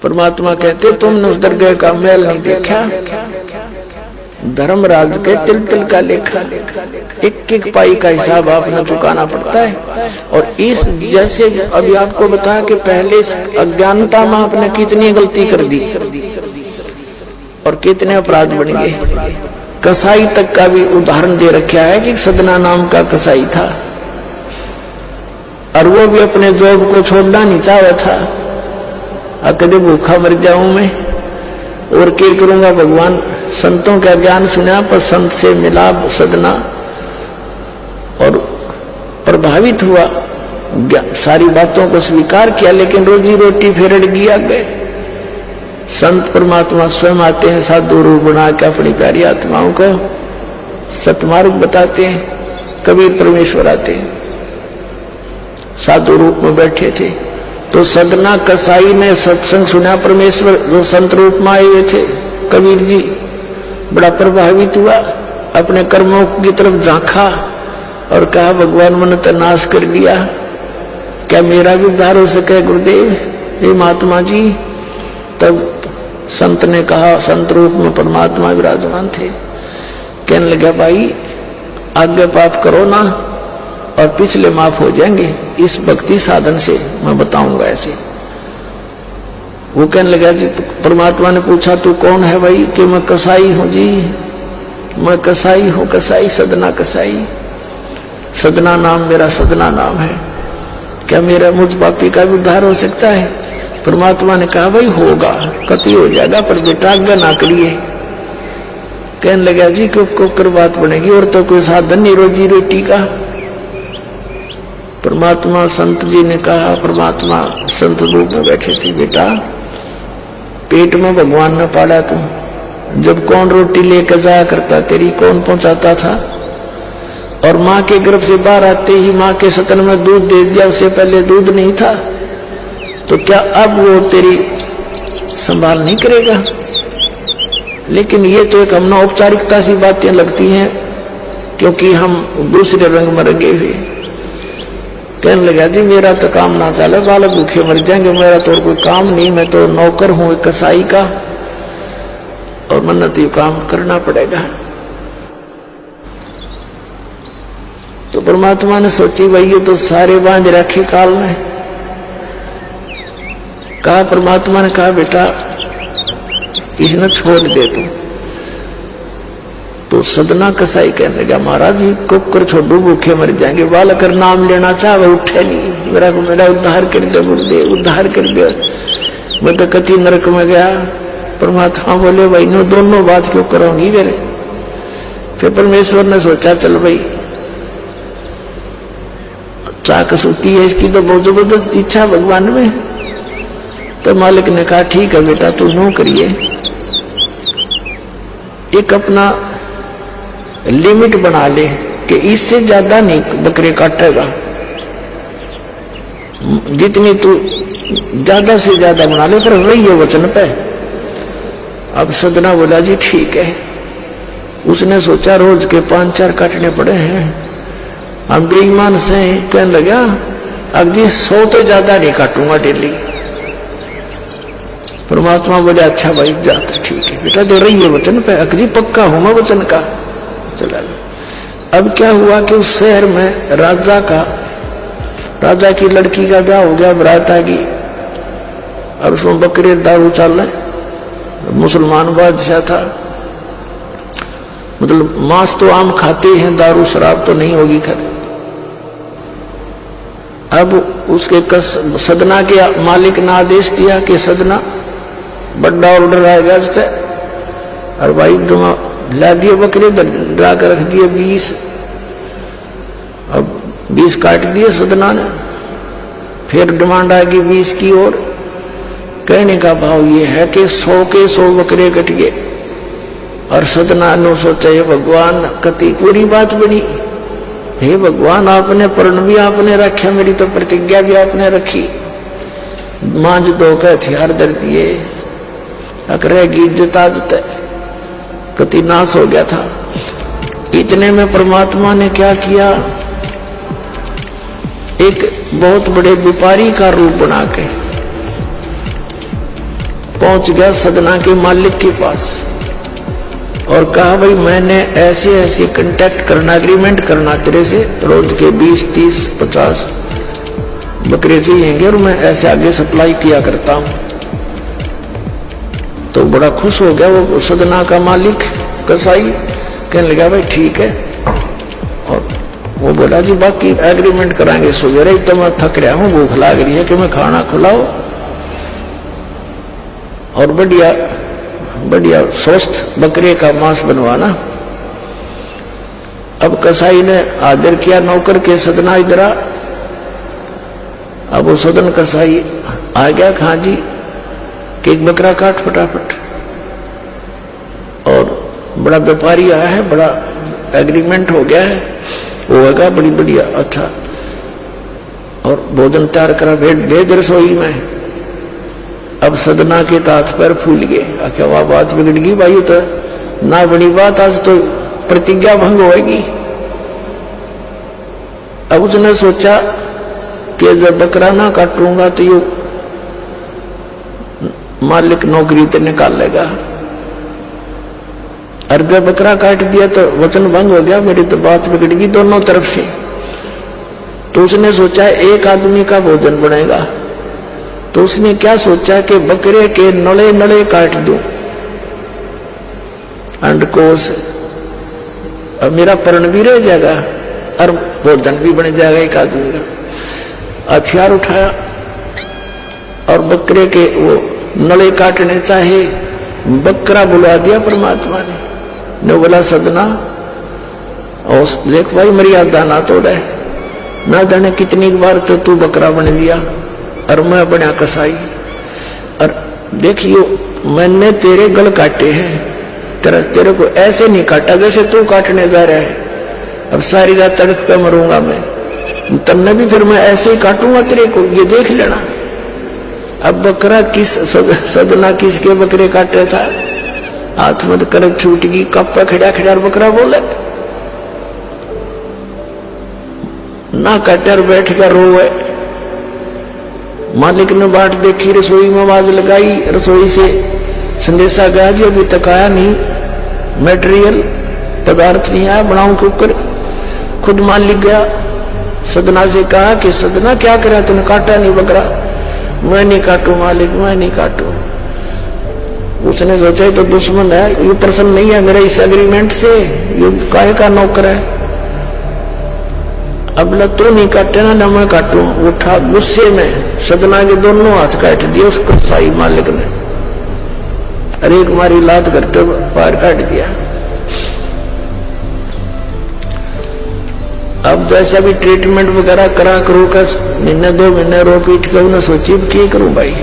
परमात्मा कहते तुमने उस दरगाह का महल नहीं देखा, धर्मराज के तिल तिल का लेखा, एक एक पाई का हिसाब आपने चुकाना पड़ता है। और इस जैसे अभी आपको बताया कि पहले अज्ञानता में आपने कितनी गलती कर दी और कितने अपराध बन गए। कसाई तक का भी उदाहरण दे रखा है कि सदना नाम का कसाई था और वो भी अपने जॉब को छोड़ना नहीं चाहता था। कदे भूखा मर जाऊं मैं और क्या करूंगा, भगवान संतों का ज्ञान सुना पर संत से मिला सदना और प्रभावित हुआ, सारी बातों को स्वीकार किया, लेकिन रोजी रोटी फिर अड़ गया गए। संत परमात्मा स्वयं आते हैं साधु रूप बना के अपनी प्यारी आत्माओं को सतमार्ग बताते हैं। कबीर परमेश्वर आते हैं, साधु रूप में बैठे थे तो सदना कसाई ने सत्संग सुना, परमेश्वर जो संत रूप में आए हुए थे कबीर जी, बड़ा प्रभावित हुआ, अपने कर्मों की तरफ झांका और कहा भगवान मैंने तो नाश कर दिया, क्या मेरा भी उद्धार हो सके गुरुदेव, हे महात्मा जी। तब संत ने कहा, संत रूप में परमात्मा विराजमान थे, कहने लगा भाई आगे पाप करो ना और पिछले माफ हो जाएंगे, इस भक्ति साधन से मैं बताऊंगा ऐसे। वो कहने लगा जी, परमात्मा ने पूछा तू कौन है भाई, कि मैं कसाई हूं जी, मैं कसाई हूं, कसाई सदना कसाई, सदना नाम मेरा सदना नाम है, क्या मेरा मुझ पापी का भी उद्धार हो सकता है। परमात्मा ने कहा भाई होगा, कति हो जाएगा, पर बेटा आज्ञा ना करिए। कहने लगा जी क्यों कर बात बनेगी, और तो कोई साधन नहीं रोजी रोटी का। परमात्मा संत जी ने कहा, परमात्मा संत रूप में बैठे थे, बेटा पेट में भगवान ने पाला तुम, जब कौन रोटी लेकर जाया करता तेरी, कौन पहुंचाता था, और माँ के गर्भ से बाहर आते ही माँ के सतन में दूध दे दिया, उससे पहले दूध नहीं था, तो क्या अब वो तेरी संभाल नहीं करेगा। लेकिन ये तो एक हमने औपचारिकता सी बातें लगती हैं, क्योंकि हम दूसरे रंग में रंगे हुए। कहने लगा जी मेरा तो काम ना चले, बालक भूखे मर जाएंगे, मेरा तो कोई काम नहीं, मैं तो नौकर हूं एक कसाई का और मन्नत तो ये काम करना पड़ेगा। तो परमात्मा ने सोची भाई ये तो सारे बांध रखे काल में। कहा, परमात्मा ने कहा बेटा इसने छोड़ दे तू। तो सदना कसाई कहने लगा महाराज जी कुकर छोड़ू भूखे मर जाएंगे, बालक नाम लेना चाहे उठे नहीं, मेरा उद्धार कर दे गुरुदेव, उद्धार कर दे, मैं तो कति नरक में गया। परमात्मा बोले भाई नो दोनों बात क्यों करोगी मेरे। फिर परमेश्वर ने सोचा चल भाई चाक सूती है इसकी तो बहुत जबरदस्त इच्छा भगवान में। तो मालिक ने कहा ठीक है बेटा तू नो करिए, एक अपना लिमिट बना ले कि इससे ज्यादा नहीं बकरे काटेगा, जितनी तू ज्यादा से ज्यादा बना ले, पर रही है वचन पे। अब सदना बोला जी ठीक है। उसने सोचा रोज के 5-4 काटने पड़े हैं, हम बेईमान से कहने लगा अब जी 100 तो ज्यादा नहीं काटूंगा डेली। परमात्मा बोले अच्छा भाई जाता ठीक है बेटा, दे रही है वचन पे, अकजी पक्का हूं मैं वचन का, चला लो। अब क्या हुआ कि उस शहर में राजा की लड़की का ब्याह हो गया, बारात आ गई और उसमें बकरे दारू चल रहे, मुसलमान बादशाह था, मतलब मांस तो आम खाते हैं, दारू शराब तो नहीं होगी खैर। अब उसके सदना के मालिक ने आदेश दिया कि सदना बड़ा ऑर्डर आएगा उससे, और भाई ला दिए बकरे डरा कर रख दिए 20। अब 20 काट दिए सदना ने, फिर डिमांड आएगी 20 की, और कहने का भाव ये है कि 100 के 100 बकरे कट गए। और सदना ने सोचा ये भगवान कति पूरी बात बनी, हे भगवान आपने प्रण भी आपने रखा, मेरी तो प्रतिज्ञा भी आपने रखी, मांझ दो के हथियार दर दिए, अकरेगी जुता जुता कति नाश हो गया था। इतने में परमात्मा ने क्या किया, एक बहुत बड़े व्यापारी का रूप बना के पहुंच गया सदना के मालिक के पास और कहा भाई मैंने ऐसे ऐसे कांटेक्ट करना, एग्रीमेंट करना तेरे से, रोज के 20, 30, 50 बकरे चाहिए और मैं ऐसे आगे सप्लाई किया करता हूं। तो बड़ा खुश हो गया वो सदना का मालिक कसाई, कहने लगा भाई ठीक है। और वो बोला जी बाकी एग्रीमेंट कराएंगे, सवेरे तो मैं थक रहा हूं, भूख लग रही है कि मैं खाना खिलाओ और बढ़िया बढ़िया स्वस्थ बकरे का मांस बनवाना। अब कसाई ने आदर किया नौकर के, सदना इधर आ। अब वो सदन कसाई आ गया, खां जी कि एक बकरा काट फटाफट। और बड़ा व्यापारी आया है, बड़ा एग्रीमेंट हो गया है, वो होगा बड़ी बढ़िया अच्छा। और भोजन तैयार करा, भेज रसोई में। अब सदना के तात पैर फूल गए, आखिर वाह बात बिगड़ गई भाई, तो ना बड़ी बात, आज तो प्रतिज्ञा भंग होगी। अब उसने सोचा कि जब बकरा ना काटूंगा तो यू मालिक नौकरी तो निकालेगा, और जब बकरा काट दिया तो वचन भंग हो गया, मेरी तो बात बिगड़ गई दोनों तरफ से। तो उसने सोचा एक आदमी का भोजन बनेगा। तो उसने क्या सोचा कि बकरे के नले नले काट दूं अंडकोश, अब मेरा पर्ण भी रह जाएगा और भोजन भी बन जाएगा एक आदमी का। हथियार उठाया और बकरे के वो नले काटने चाहे, बकरा बुला दिया परमात्मा ने बोला सदना और देख भाई मर्यादा ना तोड़े, ना जाने कितनी बार तो तू बकरा बन दिया और मैं बना कसाई, और देखियो मैंने तेरे गल काटे हैं, तेरे को ऐसे नहीं काटा जैसे तू काटने जा रहा है। अब सारी रात तड़क कर मरूंगा मैं, तब भी फिर मैं ऐसे ही काटूंगा तेरे को, ये देख लेना। अब बकरा किस सदना किसके बकरे काट रहा था, हाथ में कर छूट गई, कप्पा खड़ा खड़ा बकरा बोले ना काटर बैठ कर रोए। मालिक ने बाट देखी, रसोई में आवाज लगाई, रसोई से संदेशा गया जी अभी तक आया नहीं, मटेरियल पदार्थ नहीं आया, बनाऊं के ऊपर। खुद मालिक गया, सदना से कहा कि सदना क्या करा तूने, काटा नहीं बकरा। मैं नहीं काटू मालिक, मैं नहीं काटू। उसने सोचा तो दुश्मन है, ये प्रसन्न नहीं है मेरे इस एग्रीमेंट से, ये काहे का नौकर है। अब तू नहीं काटे ना मैं काटू। उठा गुस्से में सदना के दोनों हाथ काट दिए उसको कसाई मालिक ने, अरे एक मारी लात करते पैर काट दिया। अब जैसा भी ट्रीटमेंट वगैरह करा करूँ का, महीने 2 महीने रो पीट के उन्हें सोची क्या करूं भाई।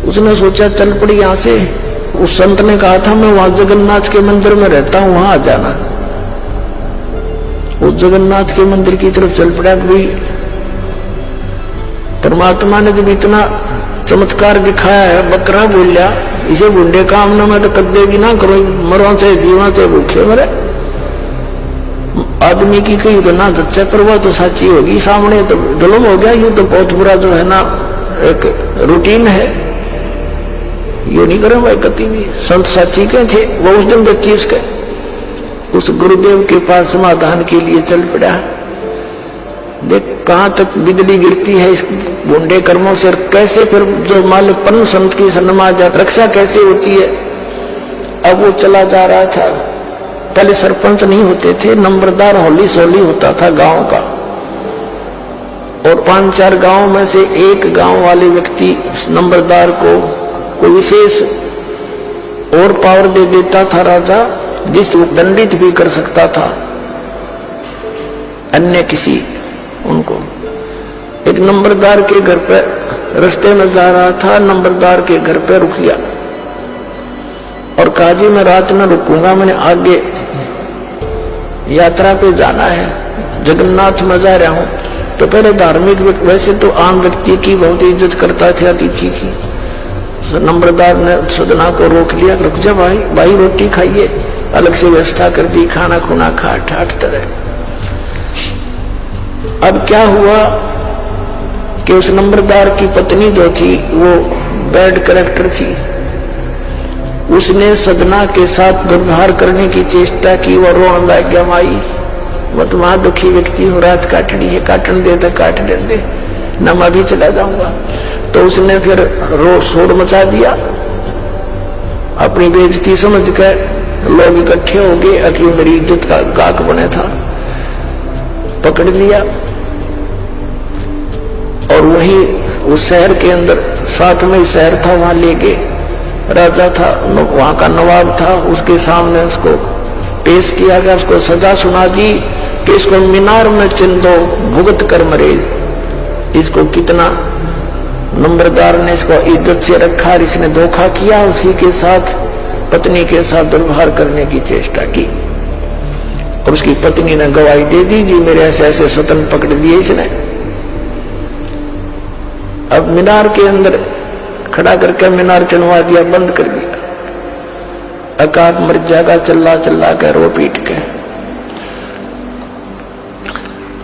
उसने सोचा चल पड़ी यहां से। उस संत ने कहा था मैं वहां जगन्नाथ के मंदिर में रहता हूं, वहां आ जाना। उस जगन्नाथ के मंदिर की तरफ चल पड़ा। कोई परमात्मा ने जब इतना चमत्कार दिखाया है, बकरा बोलिया इसे बुंडे काम ना मैं तो कदे भी ना करो, मरो से जीवा से भूखे मरे। आदमी की कही तो ना सच्चा पर वो तो सच्ची होगी, सामने तो जुल्म हो गया। यूं तो बहुत बुरा जो है ना एक रूटीन है, ये नहीं करें भाई कति भी। संत साची के थे वो उस दिन बच्ची उसके उस गुरुदेव के पास समाधान के लिए चल पड़ा। देख कहां तक बिजली गिरती है इस बुंडे कर्मों से, कैसे फिर जो मालिक परम संत की सन्मार्ग रक्षा कैसे होती है। अब वो चला जा रहा था। पहले सरपंच नहीं होते थे, नंबरदार होली सोली होता था गांव का, और 5-4 गांव में से एक गांव वाले व्यक्ति नंबरदार को कोई विशेष और पावर दे देता था राजा, जिस दंडित भी कर सकता था अन्य किसी उनको। एक नंबरदार के घर पे रास्ते में जा रहा था, नंबरदार के घर पे रुक गया और कहा जी मैं रात में रुकूंगा, मैंने आगे यात्रा पे जाना है, जगन्नाथ में जा रहा हूं। तो पहले धार्मिक वैसे तो आम व्यक्ति की बहुत इज्जत करता था, अतिथि की। नंबरदार ने सदना को रोक लिया, रुक जा भाई, भाई रोटी खाइए, अलग से व्यवस्था कर दी, खाना खुना खा ठाठ तरह। अब क्या हुआ कि उस नंबरदार की पत्नी जो थी वो बैड कैरेक्टर थी। उसने सदना के साथ दुर्व्यवहार करने की चेष्टा की। वह रोने लग गया, माई मैं तो वहां दुखी व्यक्ति हूँ, रात काटनी है, काटन दे तो काट दे, न मैं भी चला जाऊंगा। तो उसने फिर शोर मचा दिया। अपनी बेइज्जती समझ कर लोग इकट्ठे हो गए, अक्यों मेरी इज्जत का गाक बने था, पकड़ लिया और वहीं उस शहर के अंदर, साथ में शहर था, वहां ले गए। राजा था, वहां का नवाब था, उसके सामने उसको पेश किया गया। उसको सजा सुना दी कि इसको मीनार में चिन दो, भुगत कर मरे। इसको कितना नंबरदार ने इसको इज्जत से रखा, और इसने धोखा किया, उसी के साथ पत्नी के साथ दुर्व्यवहार करने की चेष्टा की। और उसकी पत्नी ने गवाही दे दी, जी मेरे ऐसे ऐसे सतन पकड़ दिए इसने। अब मीनार के अंदर खड़ा करके मीनार चढ़वा दिया, बंद कर दिया। अकाब मर जाएगा चिल्ला चिल्ला के, रो पीट के।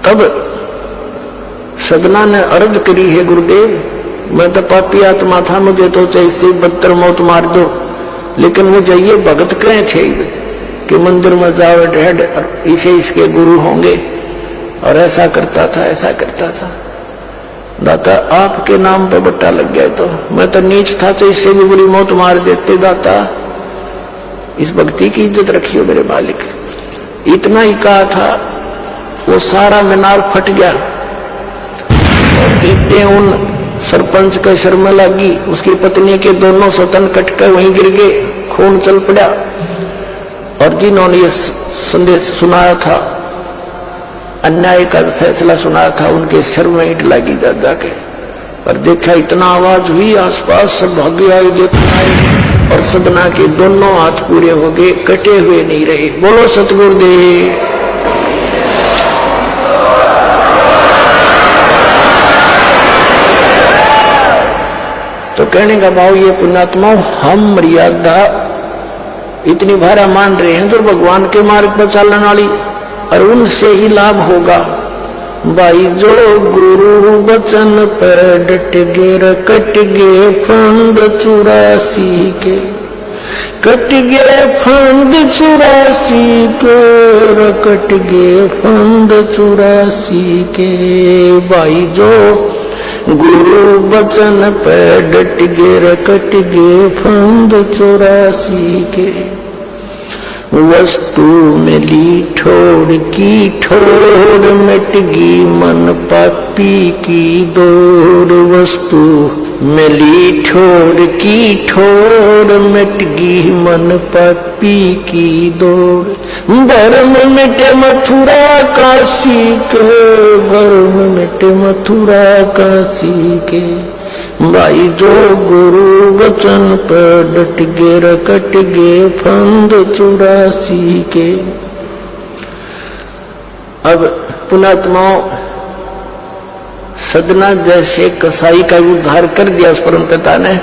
तब सदना ने अर्ज करी, है गुरुदेव मैं तो पापी आत्मा था, मुझे तो इससे बदतर मौत मार दो, लेकिन मुझे ये भगत कहे थे कि मंदिर में जाओ ढेड, इसे इसके गुरु होंगे, और ऐसा करता था ऐसा करता था। दाता आपके नाम पे बट्टा लग गया, तो मैं तो नीच था, तो इससे भी बुरी मौत मार देते। दाता इस भक्ति की इज्जत रखियो मेरे मालिक। इतना ही कहा था, वो सारा मीनार फट गया और ईंटें उन सरपंच के सर में लगी। उसकी पत्नी के दोनों सतन कटकर वहीं गिर गए, खून चल पड़ा। और जिन्होंने ये संदेश सुनाया था, अन्याय का फैसला सुनाया था, उनके सर में ईंट लगी जा के। और देखा इतना आवाज हुई, आसपास सब भागे आए, देखना आए, और सदना के दोनों हाथ पूरे हो गए, कटे हुए नहीं रहे। बोलो सतगुरुदेव। तो कहने का भाव ये पुण्यात्मा, हम मर्यादा इतनी भारा मान रहे हैं तो भगवान के मार्ग पर चलने वाली, और उनसे ही लाभ होगा। भाई जो गुरु वचन पर डट गे, कट गे फंद 84 के, कट गे फंद 84 के, कट गे फंद 84 के। भाई जो गुरु वचन पे डट गे, कट गे फंद 84 के। वस्तु मिली ठोड़ की ठोड़, मिट गई मन पापी की दौड़। वस्तु मिली ठोड़ की ठोड़, मिट गई मन पापी की दौड़। भरम मिटे मथुरा काशी के, भरम मिटे मथुरा काशी के। भाई जो गुरु वचन पर डट गे, कट गे फंद 84 के। अब पुणात्माओं, सदना जैसे कसाई का उद्धार कर दिया उस परम पिता ने,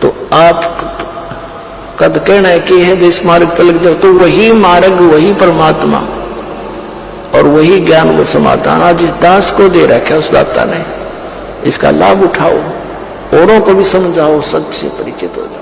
तो आप कद कहना है कि है जिस मार्ग पर लग जाओ, तो वही मार्ग, वही परमात्मा और वही ज्ञान, वो समाधान आज इस दास को दे रखा है उस दाता ने। इसका लाभ उठाओ, औरों को भी समझाओ, सच से परिचित हो जाओ।